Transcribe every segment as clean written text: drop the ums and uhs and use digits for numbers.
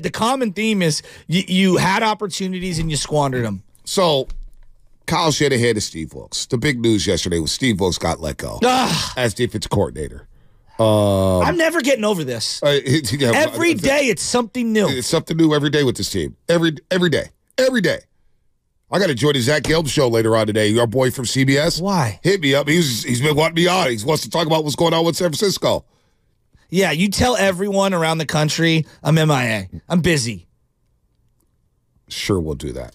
The common theme is you had opportunities and you squandered them. So, Kyle Shanahan to Steve Wilks. The big news yesterday was Steve Wilks got let go as defensive coordinator. I'm never getting over this. Every day it's something new. It's something new every day with this team. Every day. I got to join the Zach Gelb show later on today. Our boy from CBS. Why? Hit me up. He's been wanting me on. He wants to talk about what's going on with San Francisco. Yeah, you tell everyone around the country I'm MIA. I'm busy. Sure, we'll do that.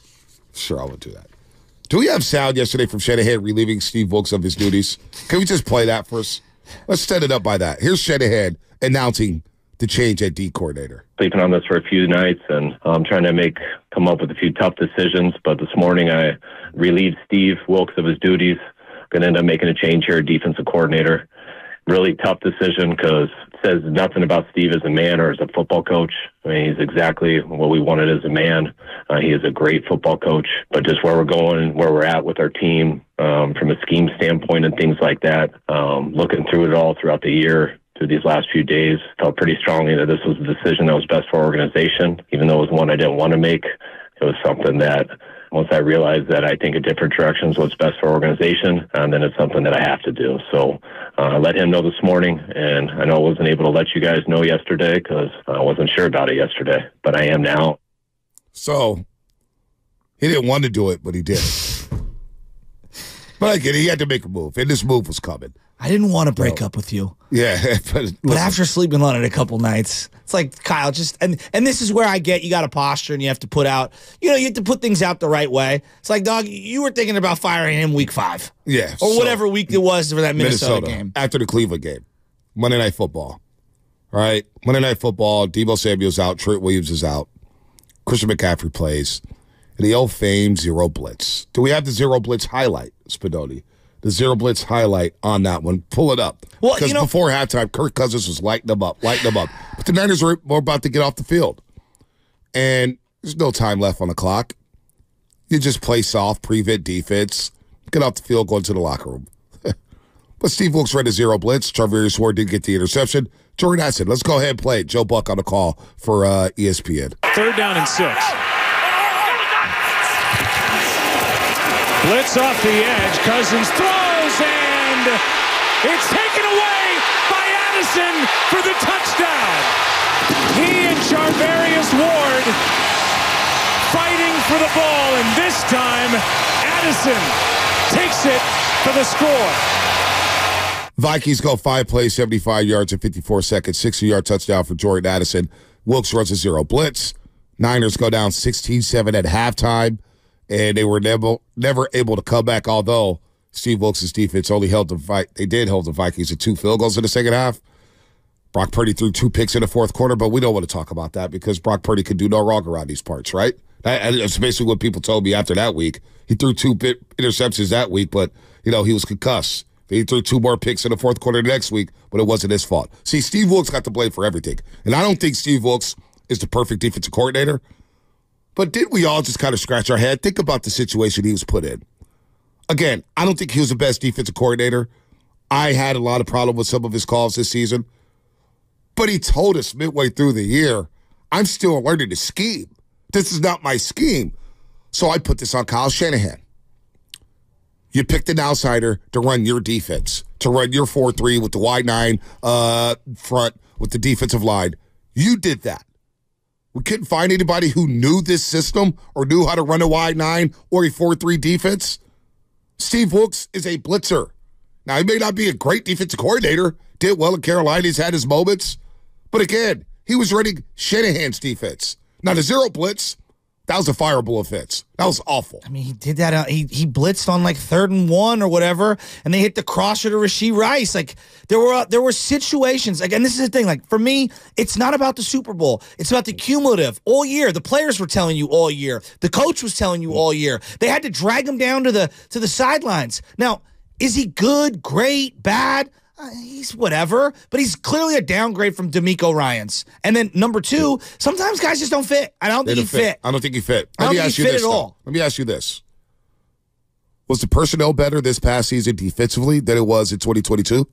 Sure, I will do that. Do we have sound yesterday from Shanahan relieving Steve Wilks of his duties? Can we just play that for us? Let's set it up by that. Here's Shanahan announcing the change at D coordinator. Sleeping on this for a few nights and trying to come up with a few tough decisions. But this morning I relieved Steve Wilks of his duties. Going to end up making a change here at defensive coordinator. Really tough decision because it says nothing about Steve as a man or as a football coach. I mean, he's exactly what we wanted as a man. He is a great football coach, but just where we're going, where we're at with our team, from a scheme standpoint and things like that, looking through it all throughout the year, through these last few days, felt pretty strongly that this was the decision that was best for our organization. Even though it was one I didn't want to make, it was something that once I realized that I think a different direction is what's best for our organization, then it's something that I have to do. So I let him know this morning, and I know I wasn't able to let you guys know yesterday because I wasn't sure about it yesterday, but I am now. So he didn't want to do it, but he did. But I get it. He had to make a move, and this move was coming. I didn't want to break up with you. Yeah. But after sleeping on it a couple nights, it's like, Kyle, and this is where I get you got a posture and you have to put out, you have to put things out the right way. It's like, dog, you were thinking about firing him week 5. Yeah. Or whatever week it was for that Minnesota game. After the Cleveland game. Monday Night Football. All right. Monday Night Football, Deebo Samuel's out, Trent Williams is out. Christian McCaffrey plays. And the old famed zero blitz. Do we have the zero blitz highlight, Spadoni? The zero blitz highlight on that one. Pull it up. Well, because before halftime, Kirk Cousins was lighting them up. But the Niners were about to get off the field. And there's no time left on the clock. You just play soft, prevent defense, get off the field, go into the locker room. But Steve Wilks ran a zero blitz. Charvarius Ward didn't get the interception. Jordan Addison, let's go ahead and play it. Joe Buck on the call for ESPN. 3rd down and 6. Blitz off the edge. Cousins throws, and it's taken away by Addison for the touchdown. He and Charvarius Ward fighting for the ball, and this time Addison takes it for the score. Vikings go 5 plays, 75 yards in 54 seconds, 60-yard touchdown for Jordan Addison. Wilks runs a zero blitz. Niners go down 16-7 at halftime. And they were never able to come back, although Steve Wilks' defense only held they did hold the Vikings to 2 field goals in the second half. Brock Purdy threw 2 picks in the fourth quarter, but we don't want to talk about that because Brock Purdy could do no wrong around these parts, right? That's basically what people told me after that week. He threw 2 interceptions that week, but, he was concussed. He threw 2 more picks in the fourth quarter the next week, but it wasn't his fault. See, Steve Wilks got to blame for everything. And I don't think Steve Wilks is the perfect defensive coordinator. But did we all just kind of scratch our head? Think about the situation he was put in. Again, I don't think he was the best defensive coordinator. I had a lot of problem with some of his calls this season. But he told us midway through the year, I'm still learning the scheme. This is not my scheme. So I put this on Kyle Shanahan. You picked an outsider to run your defense, to run your 4-3 with the wide 9 front with the defensive line. You did that. We couldn't find anybody who knew this system or knew how to run a wide 9 or a 4-3 defense. Steve Wilks is a blitzer. Now, he may not be a great defensive coordinator. Did well in Carolina. He's had his moments. But again, he was running Shanahan's defense. Now, the zero blitz, that was a fireable offense. That was awful. I mean, he did that. He blitzed on 3rd and 1 or whatever, and they hit the crosser to Rashee Rice. There were situations. Again, this is the thing. For me, it's not about the Super Bowl. It's about the cumulative. All year, the players were telling you all year. The coach was telling you all year. They had to drag him down to the sidelines. Now, is he good, great, bad? He's whatever, but he's clearly a downgrade from DeMeco Ryans. And then number 2, sometimes guys just don't fit. I don't think he fit. I don't think he fit. Let me ask you this. Let me ask you this. Was the personnel better this past season defensively than it was in 2022?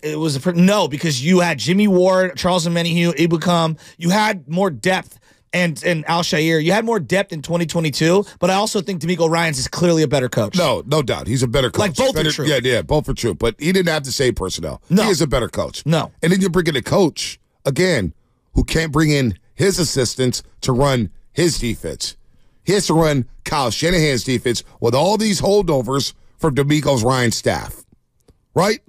It was no, because you had Jimmy Ward, Charles Omenihu, Ibukam. You had more depth, and Al Shair. You had more depth in 2022. But I also think D'Amico Ryans is clearly a better coach. No doubt, he's a better coach. Like both better, are true. Yeah, both are true. But he didn't have the same personnel. No. He is a better coach. No, and then you bring in a coach again who can't bring in his assistants to run his defense. He has to run Kyle Shanahan's defense with all these holdovers from D'Amico Ryans' staff. Right?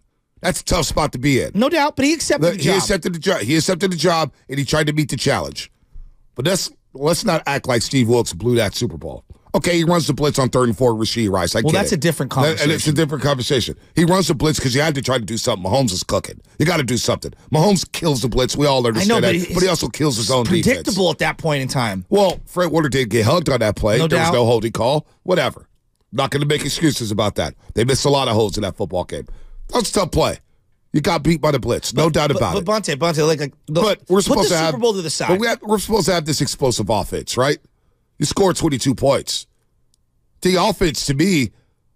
That's a tough spot to be in. no doubt. But he accepted the job. He accepted the job. He accepted the job, and he tried to meet the challenge. But let's not act like Steve Wilks blew that Super Bowl. Okay, he runs the blitz on 3rd and 4, Rasheed Rice. I get that's it. a different conversation. And it's a different conversation. He runs the blitz because you had to try to do something. Mahomes is cooking. You got to do something. Mahomes kills the blitz. We all understand that. But he also kills his own defense. Predictable at that point in time. Well, Fred Warner did get hugged on that play. No There was doubt. no holding call. Whatever. Not going to make excuses about that. They missed a lot of holds in that football game. That was a tough play. You got beat by the blitz. No doubt about it. But Bonte, But we're supposed put the to have Super Bowl to the side. But we're supposed to have this explosive offense, right? You scored 22 points. The offense, to me,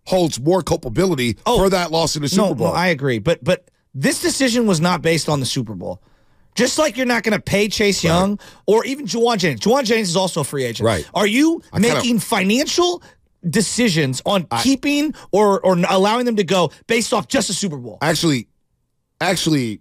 holds more culpability for that loss in the Super Bowl. No, I agree. But this decision was not based on the Super Bowl. Just like you're not going to pay Chase Young or even Juwan Jennings. Juwan Jennings is also a free agent. Right. Are you making financial decisions on keeping or allowing them to go based off just a Super Bowl? Actually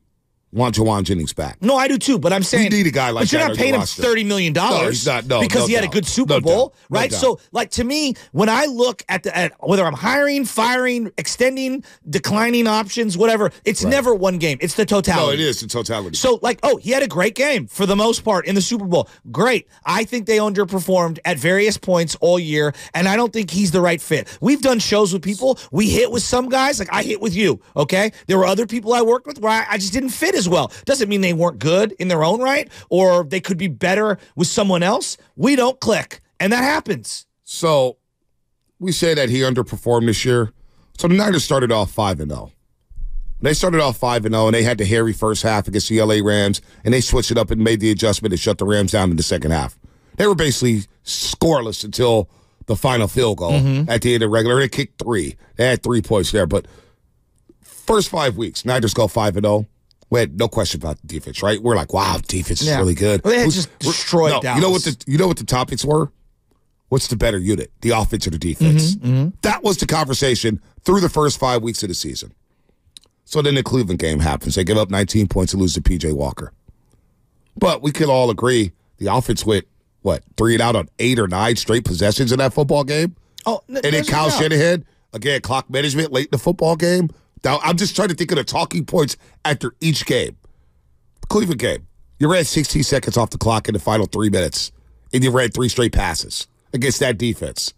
want Juwan Jennings back. No, I do too, but I'm saying you need a guy like but you're that not on paying your him roster. $30 million he's not. No, because he had a doubt. good Super No Bowl, doubt. No right? doubt. So, like, to me, when I look at whether I'm hiring, firing, extending, declining options, whatever, it's never one game. It's the totality. No, it is the totality. So, like, he had a great game for the most part in the Super Bowl. Great. I think they underperformed at various points all year, and I don't think he's the right fit. We've done shows with people. We hit with some guys, like I hit with you, okay? There were other people I worked with where I just didn't fit as well. Doesn't mean they weren't good in their own right, or they could be better with someone else. We don't click, and that happens. So we say that he underperformed this year. So the Niners started off 5-0. They started off 5-0, and they had the hairy first half against the LA Rams, and they switched it up and made the adjustment to shut the Rams down in the second half. They were basically scoreless until the final field goal at the end of regular. They kicked 3. They had 3 points there, but first 5 weeks, Niners go 5-0. We had no question about the defense, right? We're like, wow, defense is really good. Well, they had just destroyed Dallas. You know what the topics were? What's the better unit, the offense or the defense? That was the conversation through the first 5 weeks of the season. So then the Cleveland game happens. They give up 19 points and lose to P.J. Walker. But we could all agree the offense went, 3 and out on 8 or 9 straight possessions in that football game? And then Kyle Shanahan, again, clock management late in the football game. Now, I'm just trying to think of the talking points after each game. Cleveland game, you ran 16 seconds off the clock in the final 3 minutes, and you ran 3 straight passes against that defense.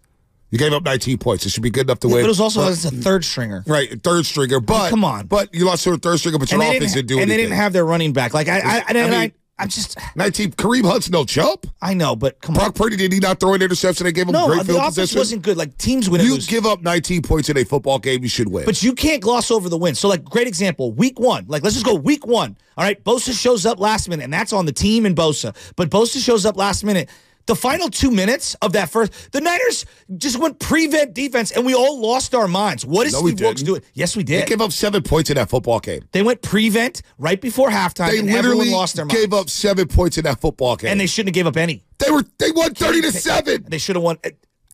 You gave up 19 points. It should be good enough to win. But it was also as a third stringer. Right, third stringer. But come on. But you lost to a third stringer, but your offense didn't do anything. And they didn't have their running back. Like, I'm just 19. Kareem Hunt's no chump. I know, but come on. Brock Purdy, did he not throw an interception? They gave him great field the offense position. wasn't good. Like, teams win and You lose. give up 19 points in a football game, you should win. But you can't gloss over the win. So, like, great example, week 1. Like, let's just go week 1. All right, Bosa shows up last minute, and that's on the team and Bosa. But Bosa shows up last minute. The final 2 minutes of that first, the Niners just went prevent defense, and we all lost our minds. What is Steve Wilks doing? Yes, we did. They gave up 7 points in that football game. They went prevent right before halftime, and everyone lost their minds. They gave up 7 points in that football game. And they shouldn't have gave up any. They won 30-7. They should have won.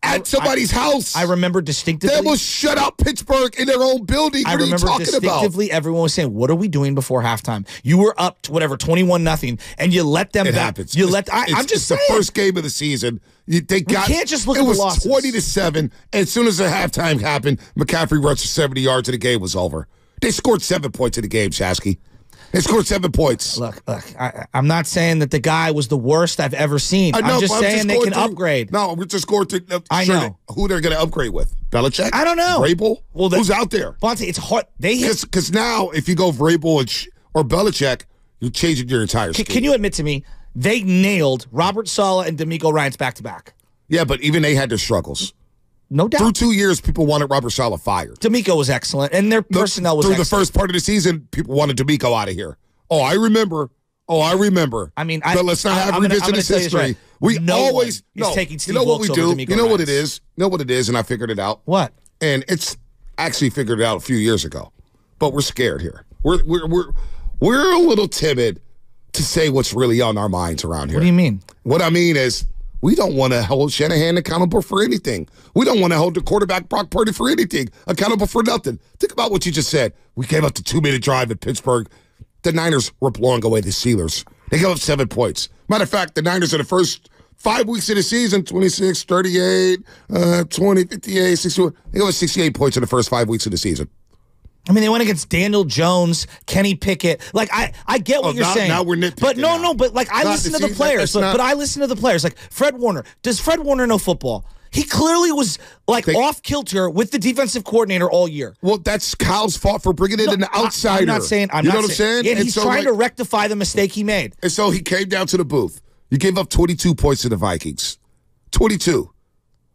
At somebody's house. I remember distinctively. They almost shut out Pittsburgh in their own building. What are you talking distinctively about? Everyone was saying, what are we doing before halftime? You were up to 21-0, and you let them back. Happens. I'm just saying. The first game of the season. We can't just look at the losses. It was 20-7, and as soon as the halftime happened, McCaffrey rushed for 70 yards and the game was over. They scored 7 points in the game, Shasky. They scored 7 points. Look, I'm not saying that the guy was the worst I've ever seen. I'm just saying they can upgrade. No, we're just going through. I know. Who they're going to upgrade with? Belichick? I don't know. Vrabel? Well, who's out there? Bonte, it's hard. Because now, if you go Vrabel or Belichick, you're changing your entire scheme. Can you admit to me, they nailed Robert Saleh and D'Amico Ryans back-to-back? Yeah, but even they had their struggles. No doubt. Through 2 years, people wanted Robert Saleh fired. D'Amico was excellent, and their personnel was excellent. Through the first part of the season, people wanted D'Amico out of here. Oh, I remember. I mean, but let's not have revisionist history. Right. We always taking Steve you know what we Wilks over do. D'Amico You know what Ryans. it is. You know what it is, and I figured it out. What? And it's actually figured it out a few years ago, but we're scared here. We're a little timid to say what's really on our minds around here. What do you mean? What I mean is we don't want to hold Shanahan accountable for anything. We don't want to hold the quarterback Brock Purdy for anything, accountable for nothing. Think about what you just said. We gave up the 2-minute drive at Pittsburgh. The Niners were blowing away the Steelers. They gave up 7 points. Matter of fact, the Niners in the first 5 weeks of the season, 26, 38, 20, 58, 61. They gave up 68 points in the first 5 weeks of the season. I mean, they went against Daniel Jones, Kenny Pickett. Like, I get what you're saying. Now we're nitpicking. But no, but like I listen to the players. But I listen to the players. Like Fred Warner. Does Fred Warner know football? He clearly was like off kilter with the defensive coordinator all year. Well, that's Kyle's fault for bringing in an outsider. I'm not saying. You know what I'm saying? Yeah, he's trying to rectify the mistake he made. And so he came down to the booth. You gave up 22 points to the Vikings. 22.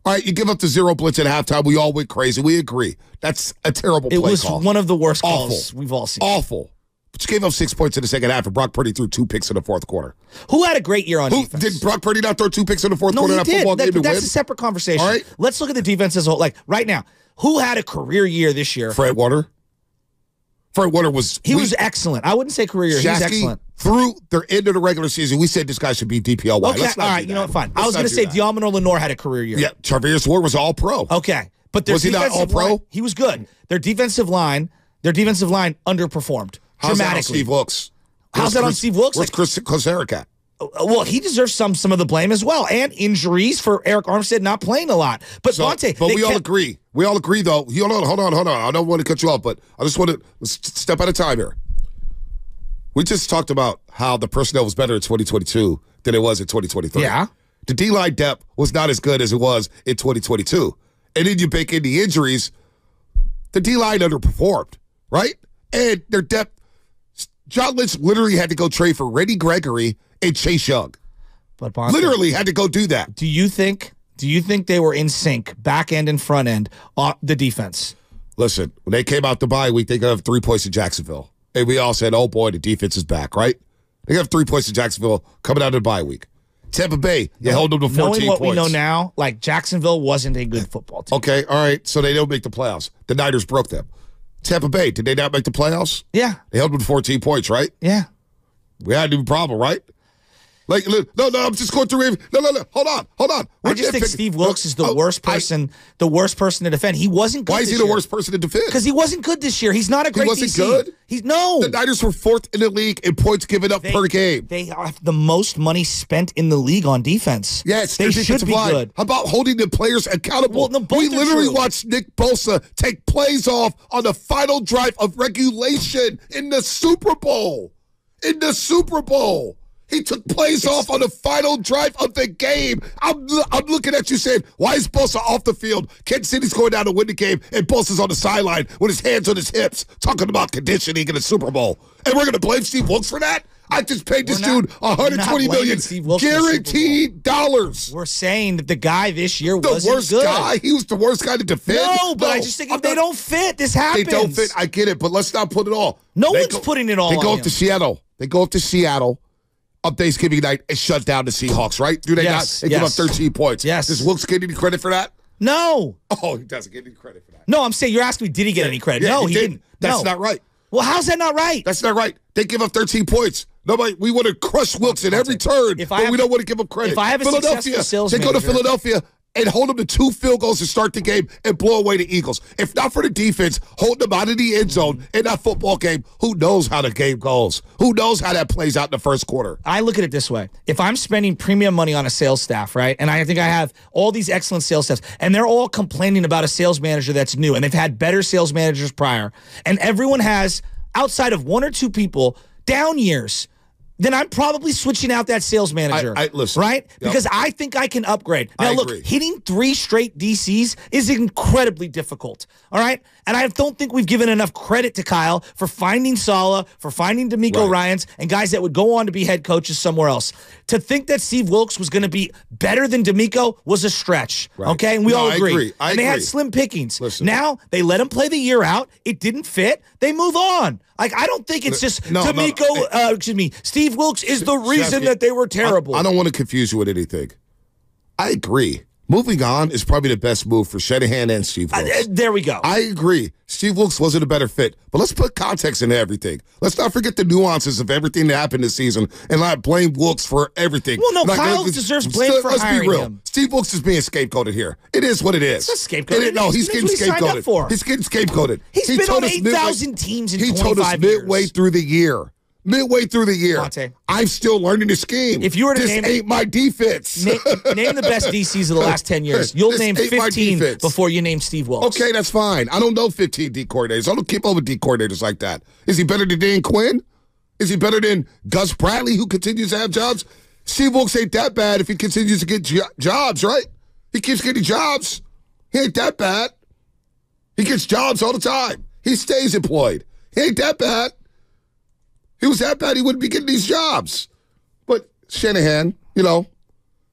All right, you give up the 0 blitz at halftime. We all went crazy. We agree. That's a terrible play call. It was one of the worst calls we've all seen. Awful. But you gave up 6 points in the second half, and Brock Purdy threw 2 picks in the fourth quarter. Who had a great year on defense? Did Brock Purdy not throw 2 picks in the fourth quarter of of that football game to win? That's a separate conversation. All right. Let's look at the defense as a whole. Like, right now, who had a career year this year? Fred Warner. Fred Warner was... He was excellent. I wouldn't say career year. He was excellent. Through the end of the regular season, we said this guy should be DPOY. Okay, all right, you know what, fine. I was going to say Diamond Lenore had a career year. Yeah, Charvarius Ward was all-pro. Okay. But their was he not all-pro? He was good. Their defensive line underperformed How's dramatically. that on Steve Wilks? How's that on Steve Wilks? Where's Chris Kosaric at? Well, he deserves some of the blame as well, and injuries for Eric Armstead not playing a lot. But Vontae, we all agree. We all agree, though. Hold on. I don't want to cut you off, but I just want to step at a time here. We just talked about how the personnel was better in 2022 than it was in 2023. Yeah. The D-line depth was not as good as it was in 2022. And then you bake in the injuries, the D-line underperformed, right? And their depth, John Lynch literally had to go trade for Randy Gregory and Chase Young. But Bonte, literally had to go do that. Do you think they were in sync, back end and front end, the defense? Listen, when they came out the bye week, they got 3 points to Jacksonville. And we all said, oh, boy, the defense is back, right? They got 3 points to Jacksonville coming out of the bye week. Tampa Bay, you held them to 14 Knowing what points. we know now, like Jacksonville wasn't a good football team. Okay, all right, so they don't make the playoffs. The Niners broke them. Tampa Bay, did they not make the playoffs? Yeah. They held them to 14 points, right? Yeah. We had a new problem, right? Like, no, I'm just going through. No, hold on. I just think Steve Wilks is the worst person to defend. He wasn't good. Why is he the worst person to defend? Because he wasn't good this year. He's not a great DC. He wasn't good? No. The Niners were 4th in the league in points given up per game. They have the most money spent in the league on defense. Yes, they should be good. How about holding the players accountable? Well, we literally watched Nick Bosa take plays off on the final drive of regulation in the Super Bowl. He took plays off on the final drive of the game. I'm looking at you saying, why is Bosa off the field? Kansas City's going down to win the game, and Bosa's on the sideline with his hands on his hips talking about conditioning in the Super Bowl. And we're going to blame Steve Wilks for that? I just paid this dude $120 million guaranteed dollars. We're saying that the guy this year wasn't the worst good. Guy? He was the worst guy to defend? No, but I just think if they don't fit, this happens. They don't fit. I get it, but let's not put it all. No one's putting it all on They go up to Seattle. On Thanksgiving night and shut down the Seahawks, right? Do they not? They give up 13 points. Yes. Does Wilks get any credit for that? No. Oh, he doesn't get any credit for that. No, I'm saying you're asking me, did he get any credit? Yeah, no, he didn't. That's not right. Well, how's that not right? That's not right. They give up 13 points. We want to crush Wilks at every turn, but we don't want to give him credit. If I have a successful sales manager, they go to Philadelphia and hold them to 2 field goals to start the game and blow away the Eagles. If not for the defense, holding them out of the end zone in that football game, who knows how the game goes? Who knows how that plays out in the first quarter? I look at it this way. If I'm spending premium money on a sales staff, right, and I think I have all these excellent sales staffs, and they're all complaining about a sales manager that's new, and they've had better sales managers prior, and everyone has, outside of 1 or 2 people, down years, then I'm probably switching out that sales manager. Listen, right? Yep. Because I think I can upgrade. Now, look, hitting 3 straight DCs is incredibly difficult. All right? And I don't think we've given enough credit to Kyle for finding Saleh, for finding D'Amico Ryans, and guys that would go on to be head coaches somewhere else. To think that Steve Wilks was going to be better than D'Amico was a stretch. Right. Okay? And we all agree. I and they had slim pickings. Listen. Now, they let him play the year out. It didn't fit. They move on. Like, I don't think it's just Steve Wilks is the reason that they were terrible. I don't want to confuse you with anything. I agree. moving on is probably the best move for Shanahan and Steve Wilks. There we go. I agree. Steve Wilks wasn't a better fit, but let's put context into everything. Let's not forget the nuances of everything that happened this season and not blame Wilks for everything. Well, no, Kyle deserves blame for hiring him. Steve Wilks is being scapegoated here. It is what it is. It's not scapegoated. No, he's getting scapegoated. He's getting scapegoated. He's been on 8,000 teams in 25 years. He told us midway through the year. Midway through the year, Monte, I'm still learning the scheme. If you were to this name ain't my defense. Name the best DCs of the last 10 years. You'll name 15 before you name Steve Wilks. Okay, that's fine. I don't know 15 D coordinators. I don't keep up with D coordinators like that. Is he better than Dan Quinn? Is he better than Gus Bradley, who continues to have jobs? Steve Wilks ain't that bad if he continues to get jobs, right? He keeps getting jobs. He ain't that bad. He gets jobs all the time. He stays employed. He ain't that bad. He was that bad, he wouldn't be getting these jobs. But Shanahan,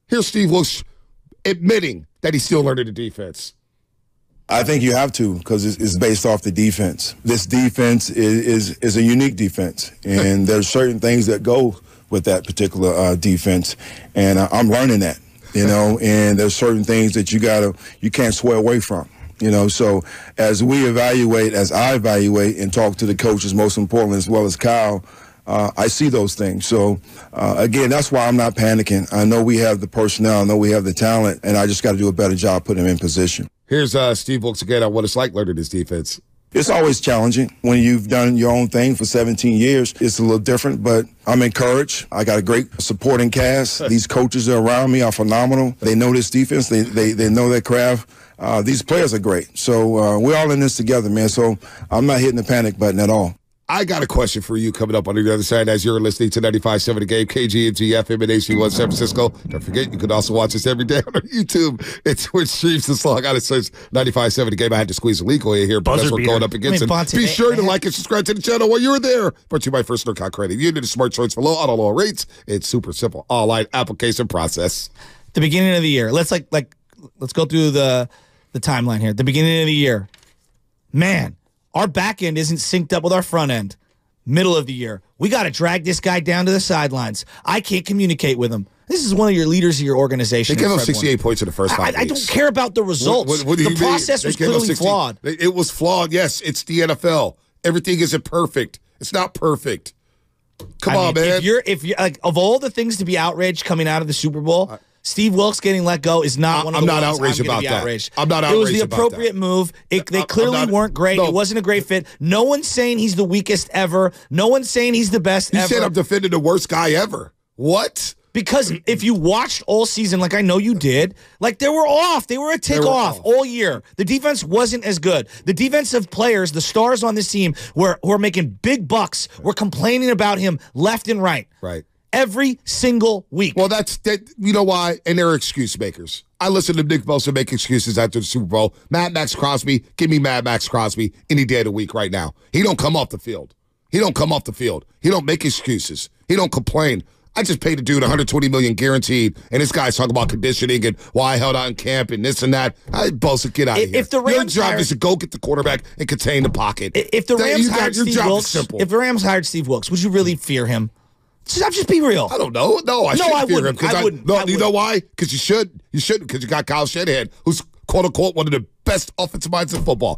here's Steve Wilks admitting that he's still learning the defense. I think you have to, because it's based off the defense. This defense is a unique defense, and there's certain things that go with that particular defense, and I'm learning that, and there's certain things that you can't sway away from. So as we evaluate, as I evaluate and talk to the coaches, most importantly, as well as Kyle, I see those things. So, again, that's why I'm not panicking. I know we have the personnel. I know we have the talent, and I just got to do a better job putting them in position. Here's Steve Wilks again on what it's like learning this defense. It's always challenging. When you've done your own thing for 17 years, it's a little different, but I'm encouraged. I got a great supporting cast. These coaches that are around me are phenomenal. They know this defense. They know their craft. These players are great. So we're all in this together, man. So I'm not hitting the panic button at all. I got a question for you coming up on the other side as you're listening to 95.7 The Game, KGMG, FM, and HD1 San Francisco. Don't forget, you can also watch us every day on our YouTube. It's Twitch streams this long. I got to search 95.7 The Game. I had to squeeze a legal in here because we're going up against it. Be sure to like and subscribe to the channel while you're there. Brought to you by First North Credit Union. Smart choice for low auto low rates. It's super simple online application process. The beginning of the year. Let's go through the timeline here. The beginning of the year. Man. Our back end isn't synced up with our front end. Middle of the year. We got to drag this guy down to the sidelines. I can't communicate with him. This is one of your leaders of your organization. They gave up 68 points in the first 5 weeks. I don't care about the results. What do you the process was clearly flawed. It was flawed, yes. It's the NFL. Everything isn't perfect. It's not perfect. Come on, man. If you're like, of all the things to be outraged coming out of the Super Bowl, Steve Wilks getting let go is not one of the ones I'm not outraged about that. I'm not outraged about that. It was the appropriate move. They clearly weren't great. No. It wasn't a great fit. No one's saying he's the weakest ever. No one's saying he's the best ever. You said I'm defending the worst guy ever. What? Because if you watched all season, like I know you did, like they were off. They were a tick off all year. The defense wasn't as good. The defensive players, the stars on this team, who are making big bucks, were complaining about him left and right. Right. Every single week. Well, you know why? And they're excuse makers. I listen to Nick Bosa make excuses after the Super Bowl. Mad Max Crosby, give me Mad Max Crosby any day of the week right now. He don't come off the field. He don't make excuses. He don't complain. I just paid a dude $120 million guaranteed, and this guy's talking about conditioning and why I held out in camp and this and that. Bosa, get out of here. If the Rams Your job is to go get the quarterback and contain the pocket. If the Rams hired Steve Wilks, would you really fear him? Just be real. I don't know. No, I shouldn't fear him. I wouldn't. No, you know why? Because you should. You shouldn't, because you got Kyle Shanahan, who's, quote-unquote, one of the best offensive minds in football.